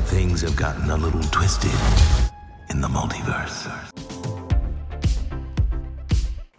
things have gotten a little twisted in the multiverse.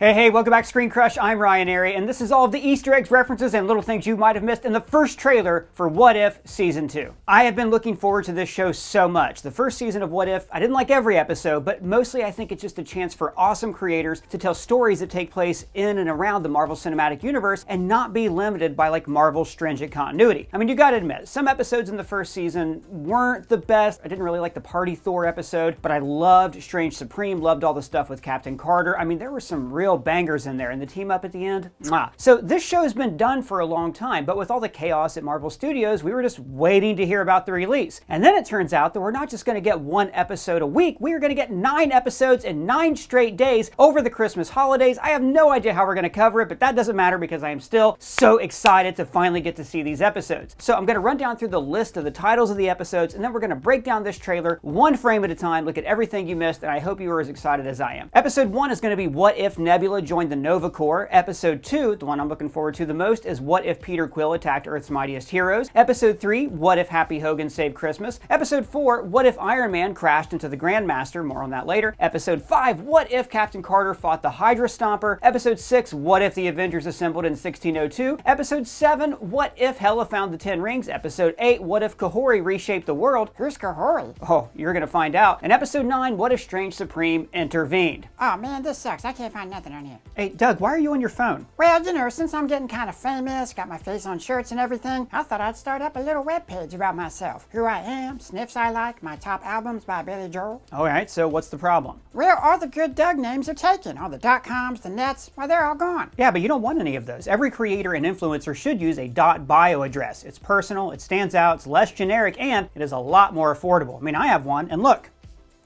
Hey, welcome back to ScreenCrush. I'm Ryan Airy, and this is all of the Easter eggs, references, and little things you might have missed in the first trailer for What If Season 2. I have been looking forward to this show so much. The first season of What If, I didn't like every episode, but mostly I think it's just a chance for awesome creators to tell stories that take place in and around the Marvel Cinematic Universe and not be limited by like Marvel's stringent continuity. I mean, you gotta admit, some episodes in the first season weren't the best. I didn't really like the Party Thor episode, but I loved Strange Supreme, loved all the stuff with Captain Carter. I mean, there were some real bangers in there, and the team up at the end, mwah. So this show has been done for a long time, but with all the chaos at Marvel Studios, we were just waiting to hear about the release. And then it turns out that we're not just going to get one episode a week, we are going to get 9 episodes in 9 straight days over the Christmas holidays. I have no idea how we're going to cover it, but that doesn't matter because I am still so excited to finally get to see these episodes. So I'm going to run down through the list of the titles of the episodes, and then we're going to break down this trailer one frame at a time, look at everything you missed, and I hope you are as excited as I am. Episode 1 is going to be What If Nebula joined the Nova Corps. Episode 2, the one I'm looking forward to the most, is What If Peter Quill attacked Earth's mightiest heroes. Episode 3, What If Happy Hogan saved Christmas. Episode 4, What If Iron Man crashed into the Grandmaster, more on that later. Episode 5, What If Captain Carter fought the Hydra Stomper. Episode 6, What If the Avengers assembled in 1602. Episode 7, What If Hela found the 10 rings. Episode 8, What If Kahori reshaped the world. Who's Kahori? Oh, you're gonna find out. And episode 9, What If Strange Supreme intervened. Oh man, this sucks. I can't find nothing on here. Hey, Doug, why are you on your phone? Well, you know, since I'm getting kind of famous, got my face on shirts and everything, I thought I'd start up a little webpage about myself. Who I am, sniffs I like, my top albums by Billy Joel. Alright, so what's the problem? Well, all the good Doug names are taken. All the .coms, the nets, well, they're all gone. Yeah, but you don't want any of those. Every creator and influencer should use a .bio address. It's personal, it stands out, it's less generic, and it is a lot more affordable. I mean, I have one, and look,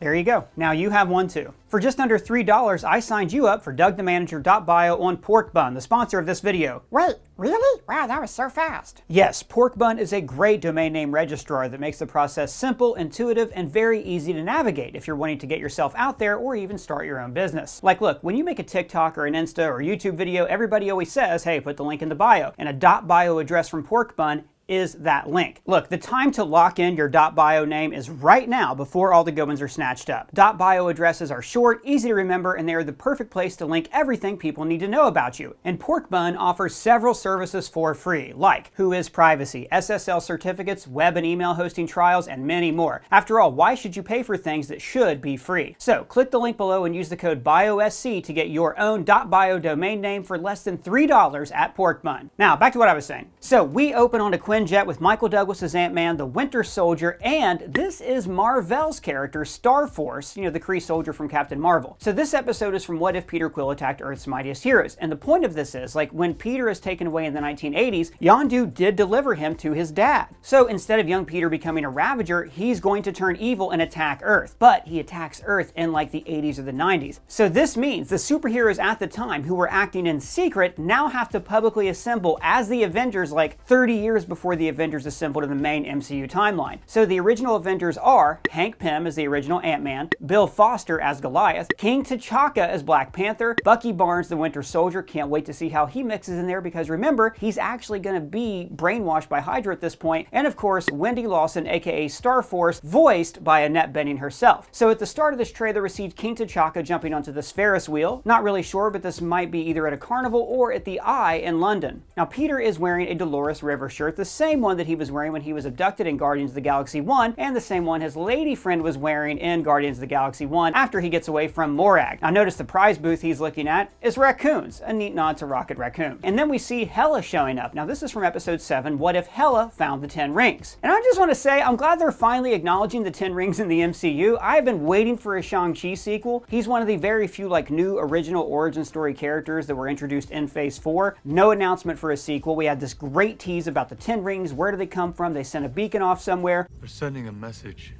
there you go. Now you have one too. For just under $3, I signed you up for DougTheManager.bio on Pork Bun, the sponsor of this video. Wait, really? Wow, that was so fast. Yes, Pork Bun is a great domain name registrar that makes the process simple, intuitive, and very easy to navigate if you're wanting to get yourself out there or even start your own business. Like, look, when you make a TikTok or an Insta or YouTube video, everybody always says, hey, put the link in the bio. And a .bio address from Pork Bun is that link. Look, the time to lock in your .bio name is right now before all the good ones are snatched up. .bio addresses are short, easy to remember, and they are the perfect place to link everything people need to know about you. And Pork Bun offers several services for free, like Whois Privacy, SSL certificates, web and email hosting trials, and many more. After all, why should you pay for things that should be free? So click the link below and use the code BIOSC to get your own .bio domain name for less than $3 at Pork Bun. Now, back to what I was saying. So we open on a Quinjet with Michael Douglas's Ant-Man, the Winter Soldier, and this is Mar-Vell's character, Starforce, you know, the Kree soldier from Captain Marvel. So this episode is from What If Peter Quill attacked Earth's mightiest heroes. And the point of this is, like, when Peter is taken away in the 1980s, Yondu did deliver him to his dad. So instead of young Peter becoming a Ravager, he's going to turn evil and attack Earth. But he attacks Earth in like the 80s or the 90s. So this means the superheroes at the time who were acting in secret now have to publicly assemble as the Avengers like 30 years before the Avengers assembled in the main MCU timeline. So the original Avengers are Hank Pym as the original Ant-Man, Bill Foster as Goliath, King T'Chaka as Black Panther, Bucky Barnes the Winter Soldier, can't wait to see how he mixes in there because remember, he's actually going to be brainwashed by Hydra at this point, and of course, Wendy Lawson aka Starforce, voiced by Annette Bening herself. So at the start of this trailer received King T'Chaka jumping onto this Ferris wheel. Not really sure, but this might be either at a carnival or at the Eye in London. Now Peter is wearing a Dolores River shirt, the same one that he was wearing when he was abducted in Guardians of the Galaxy 1, and the same one his lady friend was wearing in Guardians of the Galaxy 1 after he gets away from Morag. Now notice the prize booth he's looking at is raccoons, a neat nod to Rocket Raccoon. And then we see Hela showing up. Now this is from episode 7, What If Hela Found the 10 Rings? And I just want to say, I'm glad they're finally acknowledging the 10 rings in the MCU. I've been waiting for a Shang-Chi sequel. He's one of the very few like new original origin story characters that were introduced in Phase 4. No announcement for a sequel. We had this great tease about the 10 rings. Where do they come from? They sent a beacon off somewhere. We're sending a message.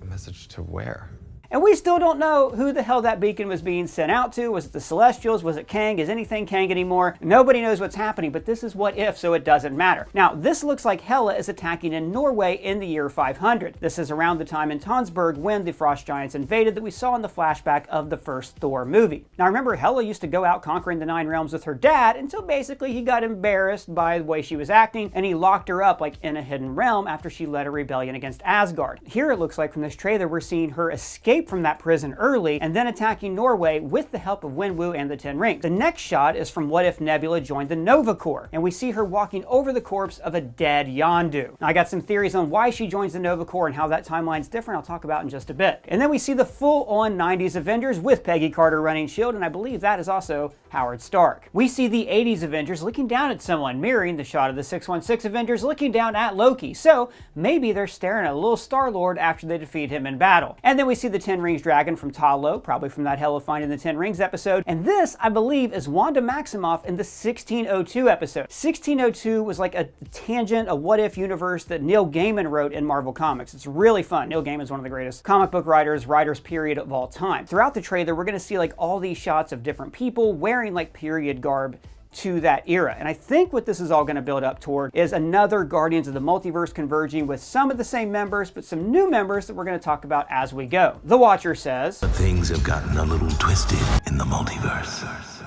A message to where? And we still don't know who the hell that beacon was being sent out to. Was it the Celestials? Was it Kang? Is anything Kang anymore? Nobody knows what's happening, but this is what if, so it doesn't matter. Now, this looks like Hela is attacking in Norway in the year 500. This is around the time in Tonsberg when the Frost Giants invaded that we saw in the flashback of the first Thor movie. Now remember, Hela used to go out conquering the 9 realms with her dad until basically he got embarrassed by the way she was acting and he locked her up like in a hidden realm after she led a rebellion against Asgard. Here it looks like from this trailer we're seeing her escape from that prison early and then attacking Norway with the help of Wenwu and the Ten Rings. The next shot is from what if Nebula joined the Nova Corps, and we see her walking over the corpse of a dead Yondu. Now, I got some theories on why she joins the Nova Corps and how that timeline's different. I'll talk about in just a bit. And then we see the full-on 90s Avengers with Peggy Carter running S.H.I.E.L.D., and I believe that is also Howard Stark. We see the 80s Avengers looking down at someone, mirroring the shot of the 616 Avengers looking down at Loki. So maybe they're staring at a little Star-Lord after they defeat him in battle. And then we see the Ten Rings dragon from Ta Lo, probably from that Hela finding the Ten Rings episode. And this, I believe, is Wanda Maximoff in the 1602 episode. 1602 was like a tangent, a what-if universe that Neil Gaiman wrote in Marvel Comics. It's really fun. Neil Gaiman's one of the greatest comic book writers period of all time. Throughout the trailer, we're going to see like all these shots of different people wearing like period garb to that era. And I think what this is all going to build up toward is another Guardians of the Multiverse converging with some of the same members, but some new members that we're going to talk about as we go. The Watcher says, Things have gotten a little twisted in the multiverse.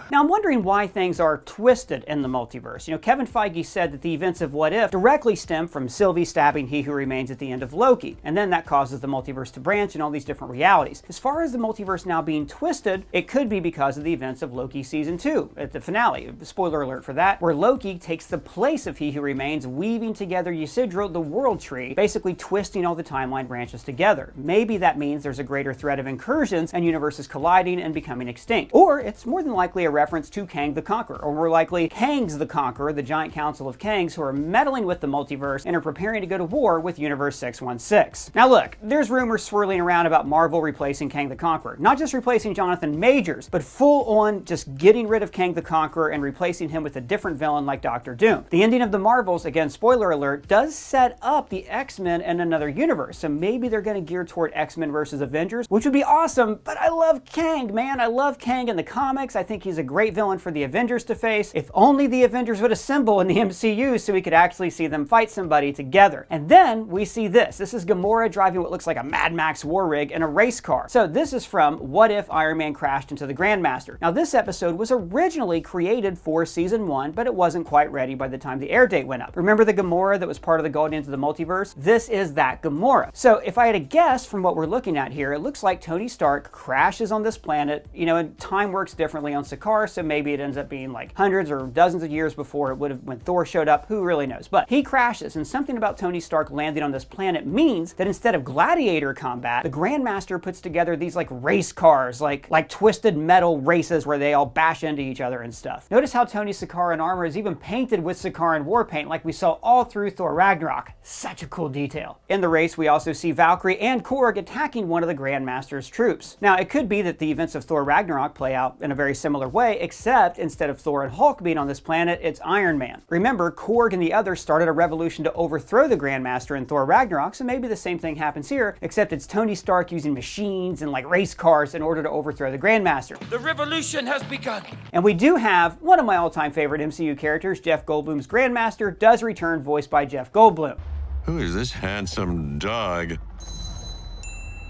Now, I'm wondering why things are twisted in the multiverse. You know, Kevin Feige said that the events of What If directly stem from Sylvie stabbing He Who Remains at the end of Loki, and then that causes the multiverse to branch in all these different realities. As far as the multiverse now being twisted, it could be because of the events of Loki Season 2 at the finale. Spoiler alert for that, where Loki takes the place of He Who Remains, weaving together Ysidro, the World Tree, basically twisting all the timeline branches together. Maybe that means there's a greater threat of incursions and universes colliding and becoming extinct. Or it's more than likely a reference to Kang the Conqueror, or more likely Kangs the Conqueror, the giant council of Kangs who are meddling with the multiverse and are preparing to go to war with Universe 616. Now look, there's rumors swirling around about Marvel replacing Kang the Conqueror. Not just replacing Jonathan Majors, but full on just getting rid of Kang the Conqueror and replacing him with a different villain like Doctor Doom. The ending of the Marvels, again spoiler alert, does set up the X-Men in another universe, so maybe they're going to gear toward X-Men versus Avengers, which would be awesome, but I love Kang, man. I love Kang in the comics. I think he's a great villain for the Avengers to face. If only the Avengers would assemble in the MCU so we could actually see them fight somebody together. And then we see this. This is Gamora driving what looks like a Mad Max war rig in a race car. So this is from What If Iron Man Crashed into the Grandmaster. Now this episode was originally created for season 1, but it wasn't quite ready by the time the air date went up. Remember the Gamora that was part of the Guardians of the Multiverse? This is that Gamora. So if I had to guess from what we're looking at here, it looks like Tony Stark crashes on this planet, you know, and time works differently on Sakaar, so maybe it ends up being like hundreds or dozens of years before it would have when Thor showed up. Who really knows? But he crashes, and something about Tony Stark landing on this planet means that instead of gladiator combat, the Grandmaster puts together these like race cars, like twisted metal races where they all bash into each other and stuff. Notice how Tony's Sakaran armor is even painted with Sakaran war paint like we saw all through Thor Ragnarok. Such a cool detail. In the race, we also see Valkyrie and Korg attacking one of the Grandmaster's troops. Now, it could be that the events of Thor Ragnarok play out in a very similar way, except instead of Thor and Hulk being on this planet, it's Iron Man. Remember, Korg and the others started a revolution to overthrow the Grandmaster in Thor Ragnarok, so maybe the same thing happens here, except it's Tony Stark using machines and like race cars in order to overthrow the Grandmaster. The revolution has begun! And we do have one of my all-time favorite MCU characters, Jeff Goldblum's Grandmaster, does return, voiced by Jeff Goldblum. Who is this handsome dog?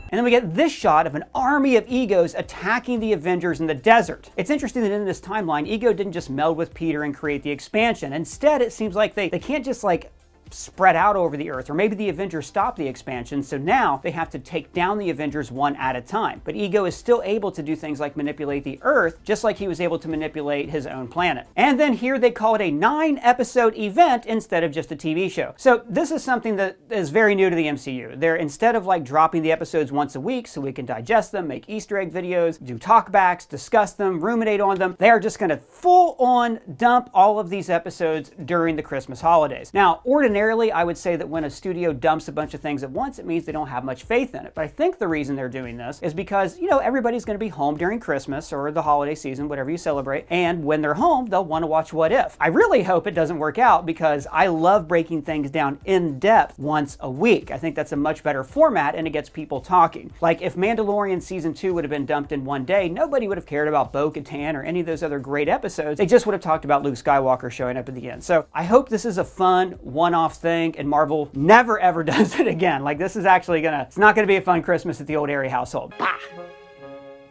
And then we get this shot of an army of Egos attacking the Avengers in the desert. It's interesting that in this timeline, Ego didn't just meld with Peter and create the expansion. Instead, it seems like they can't just like spread out over the Earth, or maybe the Avengers stopped the expansion, so now they have to take down the Avengers one at a time. But Ego is still able to do things like manipulate the Earth, just like he was able to manipulate his own planet. And then here they call it a 9-episode event instead of just a TV show. So this is something that is very new to the MCU. They're, instead of like dropping the episodes once a week so we can digest them, make Easter egg videos, do talkbacks, discuss them, ruminate on them, they are just going to full on dump all of these episodes during the Christmas holidays. Now, ordinarily, Ordinarily, I would say that when a studio dumps a bunch of things at once, it means they don't have much faith in it. But I think the reason they're doing this is because, everybody's going to be home during Christmas or the holiday season, whatever you celebrate, and when they're home, they'll want to watch What If. I really hope it doesn't work out because I love breaking things down in depth once a week. I think that's a much better format and it gets people talking. Like if Mandalorian season 2 would have been dumped in one day, nobody would have cared about Bo-Katan or any of those other great episodes. They just would have talked about Luke Skywalker showing up at the end. So I hope this is a fun one-off thing and Marvel never ever does it again. Like this is actually it's not gonna be a fun Christmas at the old Airy household. Bah!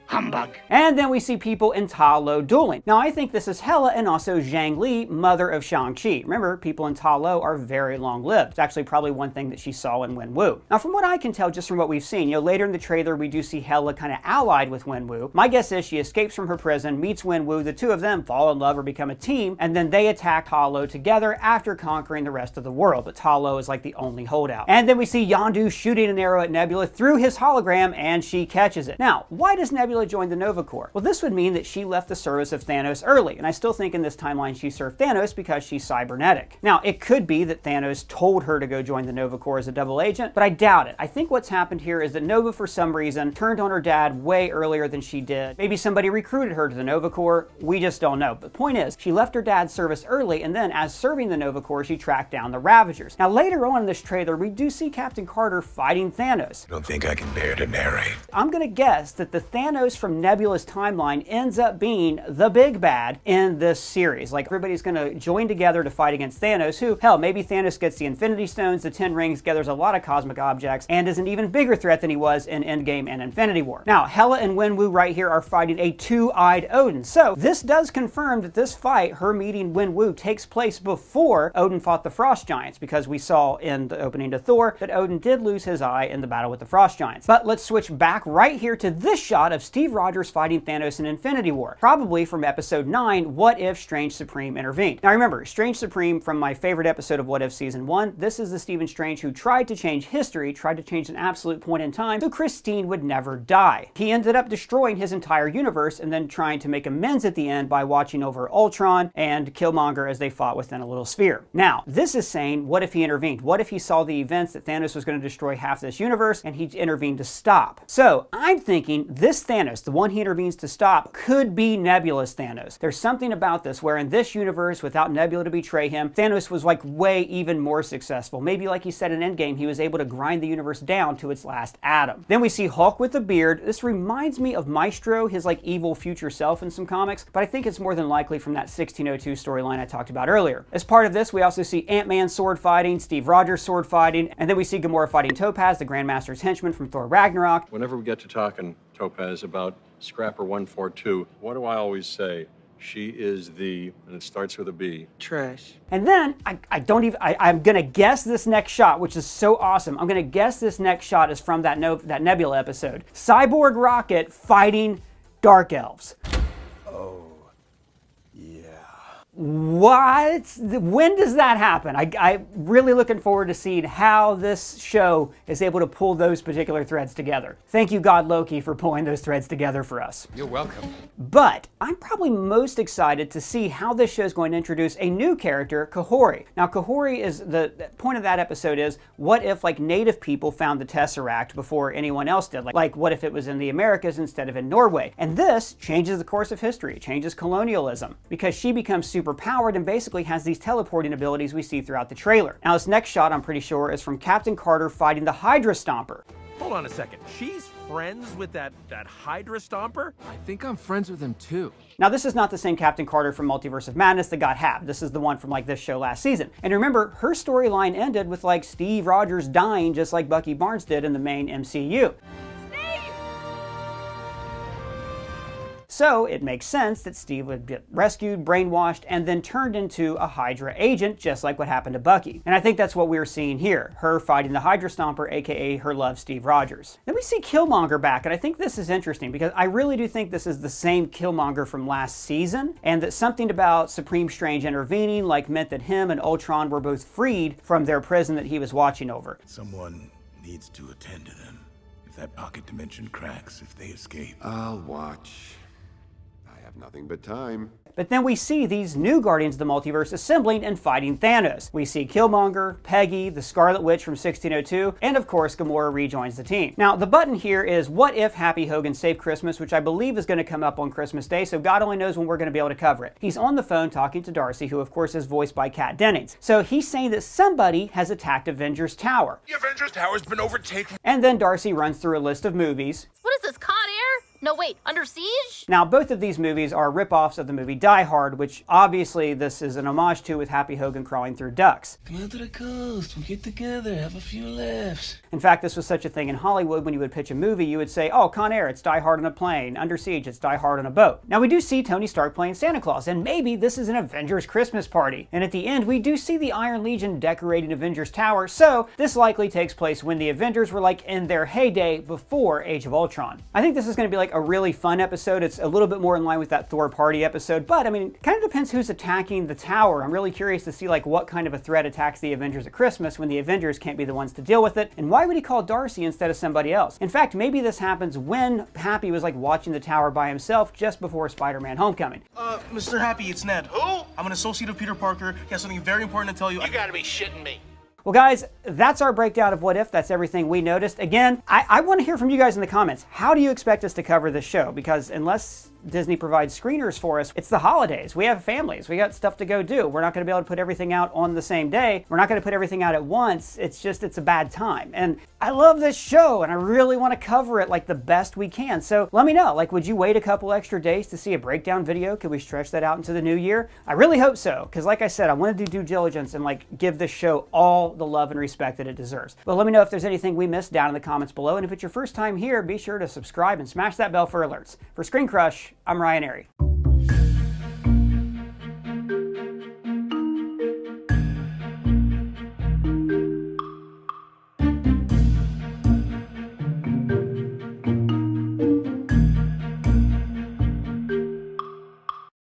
Humbug. And then we see people in Ta Lo dueling. Now I think this is Hela and also Zhang Li, mother of Shang-Chi. Remember, people in Ta Lo are very long-lived. It's actually probably one thing that she saw in Wenwu. Now from what I can tell just from what we've seen, later in the trailer we do see Hela kind of allied with Wenwu. My guess is she escapes from her prison, meets Wenwu, the two of them fall in love or become a team, and then they attack Ta Lo together after conquering the rest of the world. But Ta Lo is like the only holdout. And then we see Yondu shooting an arrow at Nebula through his hologram and she catches it. Now, why does Nebula joined the Nova Corps? Well, this would mean that she left the service of Thanos early, and I still think in this timeline she served Thanos because she's cybernetic. Now, it could be that Thanos told her to go join the Nova Corps as a double agent, but I doubt it. I think what's happened here is that Nova, for some reason, turned on her dad way earlier than she did. Maybe somebody recruited her to the Nova Corps. We just don't know. But the point is, she left her dad's service early, and then as serving the Nova Corps, she tracked down the Ravagers. Now, later on in this trailer, we do see Captain Carter fighting Thanos. I don't think I can bear to narrate. I'm gonna guess that the Thanos from Nebula's timeline ends up being the big bad in this series. Like everybody's gonna join together to fight against Thanos, who, hell, maybe Thanos gets the Infinity Stones, the 10 Rings, gathers a lot of cosmic objects, and is an even bigger threat than he was in Endgame and Infinity War. Now, Hela and Wenwu right here are fighting a two-eyed Odin. So this does confirm that this fight, her meeting Wenwu, takes place before Odin fought the Frost Giants, because we saw in the opening to Thor that Odin did lose his eye in the battle with the Frost Giants. But let's switch back right here to this shot of Steve Rogers fighting Thanos in Infinity War, probably from episode 9, What If Strange Supreme intervened. Now remember, Strange Supreme from my favorite episode of What If season 1, this is the Stephen Strange who tried to change history, tried to change an absolute point in time so Christine would never die. He ended up destroying his entire universe and then trying to make amends at the end by watching over Ultron and Killmonger as they fought within a little sphere. Now, this is saying, what if he intervened? What if he saw the events that Thanos was going to destroy half this universe and he intervened to stop? So I'm thinking this Thanos, the one he intervenes to stop, could be Nebula's Thanos. There's something about this where in this universe, without Nebula to betray him, Thanos was like way even more successful. Maybe like he said in Endgame, he was able to grind the universe down to its last atom. Then we see Hulk with a beard. This reminds me of Maestro, his like evil future self in some comics, but I think it's more than likely from that 1602 storyline I talked about earlier. As part of this, we also see Ant-Man sword fighting, Steve Rogers sword fighting, and then we see Gamora fighting Topaz, the Grandmaster's henchman from Thor Ragnarok. Whenever we get to talking, Topaz, about Scrapper 142, what do I always say? She is the, and it starts with a B. Trash. And then, I'm gonna guess this next shot, which is so awesome. I'm gonna guess this next shot is from that Nebula episode. Cyborg Rocket fighting Dark Elves. What? When does that happen? I'm really looking forward to seeing how this show is able to pull those particular threads together. Thank you, God Loki, for pulling those threads together for us. You're welcome. But I'm probably most excited to see how this show is going to introduce a new character, Kahori. Now, Kahori is, the point of that episode is, what if like native people found the Tesseract before anyone else did? Like what if it was in the Americas instead of in Norway? And this changes the course of history, changes colonialism, because she becomes super powered and basically has these teleporting abilities we see throughout the trailer. Now this next shot, I'm pretty sure, is from Captain Carter fighting the Hydra Stomper. Hold on a second. She's friends with that Hydra Stomper? I think I'm friends with him too. Now this is not the same Captain Carter from Multiverse of Madness that got halved. This is the one from like this show last season. And remember, her storyline ended with like Steve Rogers dying just like Bucky Barnes did in the main MCU. So it makes sense that Steve would get rescued, brainwashed, and then turned into a Hydra agent, just like what happened to Bucky. And I think that's what we're seeing here, her fighting the Hydra Stomper, aka her love, Steve Rogers. Then we see Killmonger back, and I think this is interesting because I really do think this is the same Killmonger from last season, and that something about Supreme Strange intervening like meant that him and Ultron were both freed from their prison that he was watching over. Someone needs to attend to them. If that pocket dimension cracks, if they escape. I'll watch. have nothing but time. But then we see these new Guardians of the Multiverse assembling and fighting Thanos. We see Killmonger, Peggy, the Scarlet Witch from 1602, and of course Gamora rejoins the team. Now the button here is what if Happy Hogan Saved Christmas, which I believe is going to come up on Christmas Day, so God only knows when we're going to be able to cover it. He's on the phone talking to Darcy, who of course is voiced by Kat Dennings. So he's saying that somebody has attacked Avengers Tower. The Avengers Tower's been overtaken. And then Darcy runs through a list of movies. What is this, Con Air? No, wait, Under Siege? Now, both of these movies are rip-offs of the movie Die Hard, which obviously this is an homage to with Happy Hogan crawling through ducks. Come out to the coast, we'll get together, have a few laughs. In fact, this was such a thing in Hollywood. When you would pitch a movie, you would say, oh, Con Air, it's Die Hard on a plane. Under Siege, it's Die Hard on a boat. Now, we do see Tony Stark playing Santa Claus, and maybe this is an Avengers Christmas party. And at the end, we do see the Iron Legion decorating Avengers Tower, so this likely takes place when the Avengers were like in their heyday before Age of Ultron. I think this is going to be like a really fun episode. It's a little bit more in line with that Thor party episode, but I mean, it kind of depends who's attacking the tower. I'm really curious to see like what kind of a threat attacks the Avengers at Christmas when the Avengers can't be the ones to deal with it, and why would he call Darcy instead of somebody else? In fact, maybe this happens when Happy was like watching the tower by himself just before Spider-Man Homecoming. Mr. Happy, it's Ned. Who? I'm an associate of Peter Parker. He has something very important to tell you. You gotta be shitting me. Well guys, that's our breakdown of What If. That's everything we noticed. Again, I want to hear from you guys in the comments. How do you expect us to cover this show? Because unless Disney provides screeners for us, it's the holidays. We have families. We got stuff to go do. We're not going to be able to put everything out on the same day. We're not going to put everything out at once. It's a bad time. And I love this show and I really want to cover it like the best we can. So let me know, like, would you wait a couple extra days to see a breakdown video? Could we stretch that out into the new year? I really hope so. Because like I said, I want to do due diligence and like give this show all the love and respect that it deserves. But let me know if there's anything we missed down in the comments below. And if it's your first time here, be sure to subscribe and smash that bell for alerts. For ScreenCrush, I'm Ryan Airy.